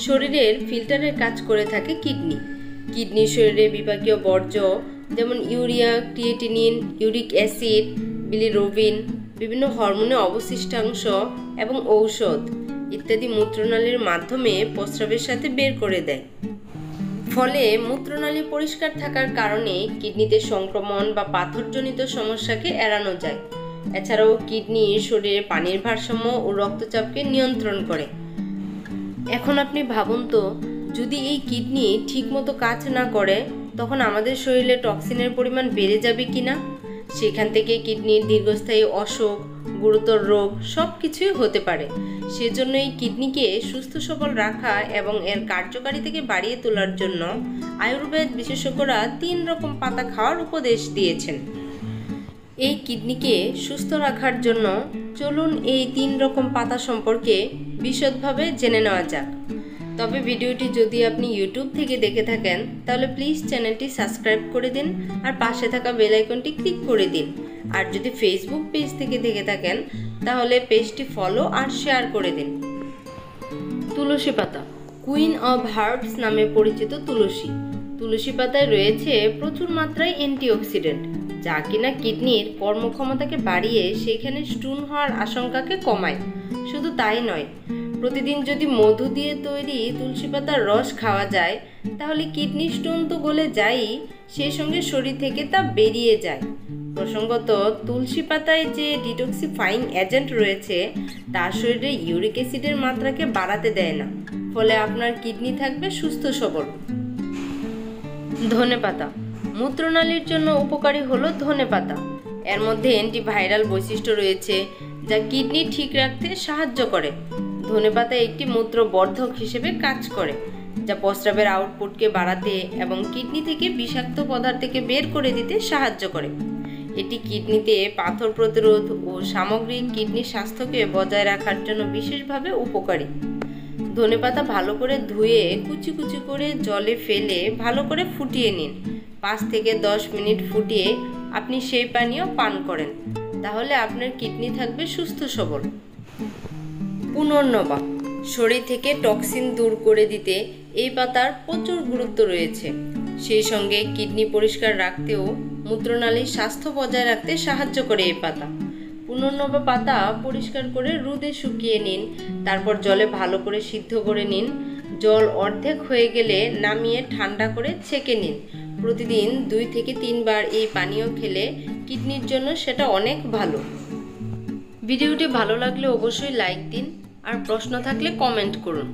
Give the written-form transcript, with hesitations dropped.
শরীরের ফিল্টারের কাজ করে থাকে কিডনি। কিডনি শরীরে বিপাকীয় বর্জ্য যেমন urea, creatinine, uric acid, bilirubin, বিভিন্ন হরমোনের অবশিষ্টাংশ এবং ঔষধ ইত্যাদি মূত্রনালীর মাধ্যমে প্রস্রাবের সাথে বের করে দেয়। ফলে মূত্রনালী পরিষ্কার থাকার কারণে কিডনিতে সংক্রমণ বা পাথরজনিত সমস্যাকে এড়ানো যায়। এছাড়াও কিডনি শরীরে পানির ভারসাম্য ও রক্তচাপকে নিয়ন্ত্রণ করে। এখন আপনি ভাবুন তো, যদি এই কিডনি ঠিকমতো কাজ না করে তখন আমাদের শরীরে টক্সিনের পরিমাণ বেড়ে যাবে কিনা। সেখান থেকে কিডনির দীর্ঘস্থায়ী অসুখ, গুরুতর রোগ সব কিছুই হতে পারে। সেজন্য এই কিডনিকে সুস্থ সবল রাখা এবং এর কার্যকারিতাকে বাড়িয়ে তোলার জন্য আয়ুর্বেদ বিশেষজ্ঞরা 3 রকম পাতা খাওয়ার উপদেশ দিয়েছেন। এই কিডনিকে সুস্থ রাখার জন্য চলুন এই 3 রকম পাতা সম্পর্কে বিশদভাবে জেনে নেওয়া যাক। তবে ভিডিওটি যদি আপনি ইউটিউব থেকে দেখে থাকেন তাহলে প্লিজ চ্যানেলটি সাবস্ক্রাইব করে দিন আর পাশে থাকা বেল আইকনটি ক্লিক করে দিন। আর যদি ফেসবুক পেজ থেকে দেখে থাকেন তাহলে পেজটি ফলো আর শেয়ার করে দিন। তুলসী পাতা, কুইন অব হার্বস নামে পরিচিত তুলসী। তুলসী পাতায় রয়েছে প্রচুর মাত্রায় অ্যান্টিঅক্সিডেন্ট, যা কিনা কিডনির কর্মক্ষমতাকে বাড়িয়ে সেখানে স্টোন হওয়ার আশঙ্কাকে কমায়। শুধু তাই নয়, প্রতিদিন যদি মধু দিয়ে তৈরি তুলসী পাতার রস খাওয়া যায় তাহলে কিডনি স্টোন তো গলে যায়ই, সেই সঙ্গে শরীর থেকে তা বেরিয়ে যায়। প্রসঙ্গত, তুলসী পাতায় যে ডিটক্সিফাইং এজেন্ট রয়েছে তা শরীরে ইউরিক অ্যাসিডের মাত্রাকে বাড়াতে দেয় না, ফলে আপনার কিডনি থাকবে সুস্থ সবল। ধনেপাতা, মূত্রনালীর জন্য উপকারী হলো ধনেপাতা। এর মধ্যে অ্যান্টিভাইরাল বৈশিষ্ট্য রয়েছে যা কিডনি ঠিক রাখতে সাহায্য করে। ধনেপাতা একটি মূত্রবর্ধক হিসেবে কাজ করে, যা প্রস্রাবের আউটপুটকে বাড়াতে এবং কিডনি থেকে বিষাক্ত পদার্থকে বের করে দিতে সাহায্য করে। এটি কিডনিতে পাথর প্রতিরোধ ও সামগ্রিক কিডনির স্বাস্থ্যকে বজায় রাখার জন্য বিশেষভাবে উপকারী। ধনেপাতা ভালো করে ধুয়ে কুচি কুচি করে জলে ফেলে ভালো করে ফুটিয়ে নিন। 5 থেকে 10 মিনিট ফুটিয়ে আপনি সেই পানীয় পান করেন, তাহলে আপনার কিডনি থাকবে সুস্থ সবল। পুনর্নবা, শরীর থেকে টক্সিন দূর করে দিতে এই পাতার প্রচুর গুরুত্ব রয়েছে। সেই সঙ্গে কিডনি পরিষ্কার রাখতেও মূত্রনালীর স্বাস্থ্য বজায় রাখতে সাহায্য করে এই পাতা। পুনর্নবা পাতা পরিষ্কার করে রোদে শুকিয়ে নিন, তারপর জলে ভালো করে সিদ্ধ করে নিন। জল অর্ধেক হয়ে গেলে নামিয়ে ঠান্ডা করে ছেঁকে নিন। প্রতিদিন 2 থেকে 3 বার এই পানীয় খেলে কিডনির জন্য সেটা অনেক ভালো। ভিডিওটি ভালো লাগলে অবশ্যই লাইক দিন আর প্রশ্ন থাকলে কমেন্ট করুন।